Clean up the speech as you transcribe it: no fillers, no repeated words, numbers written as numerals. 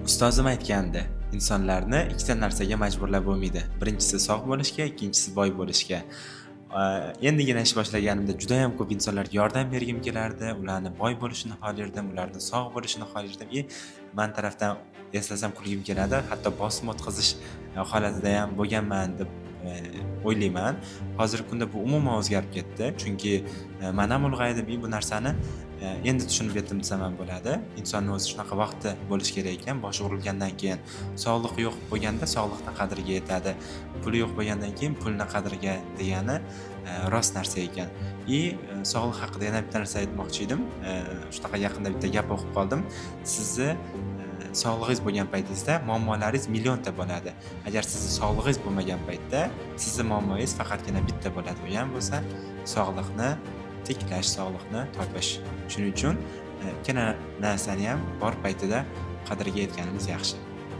Ustozim aytgandi, insonlarni ikkita narsaga majburlab bo'lmaydi. Birinchisi sog' bo'lishga, ikkinchisi boy bo'lishga. Endigina ish boshlaganimda juda ham ko'p insonlarga yordam bergim kelardi, ularni boy bo'lishini xohlardim, ularni sog' bo'lishini xohlardim. Men tarafdan eslasam kulgim keladi, hatto bosim o'tkazish holatida ham bo'lganman deb o'ylayman. Hozirgi kunda bu umuman o'zgarib ketdi, chunki men ham ulg'aydim, bu narsani endi tushunib yetdim desam ham bo'ladi. Insonni o'zi shunaqa vaqti bo'lishi kerak ekan. Boshi urilgandan keyin sog'liq yo'q bo'lganda sog'liqni qadriga yetadi. Puli yo'q bo'lgandan keyin pulni qadriga degani rost narsa ekan. Sog'liq haqida yana bitta narsa aytmoqchi edim. Shunaqa yaqinda bitta gap o'qib qoldim. Sizni sog'lig'ingiz bo'lgan paytingizda muammolaringiz millionta bo'ladi. Agar sizni sog'lig'ingiz bo'lmagan paytda sizni muammongiz faqatgina bitta bo'ladi. U ham bo'lsa sog'liqni tiklash, sog'liqni topish. Shuning uchun ikkala narsani ham bor paytida qadriga yetganimiz yaxshi.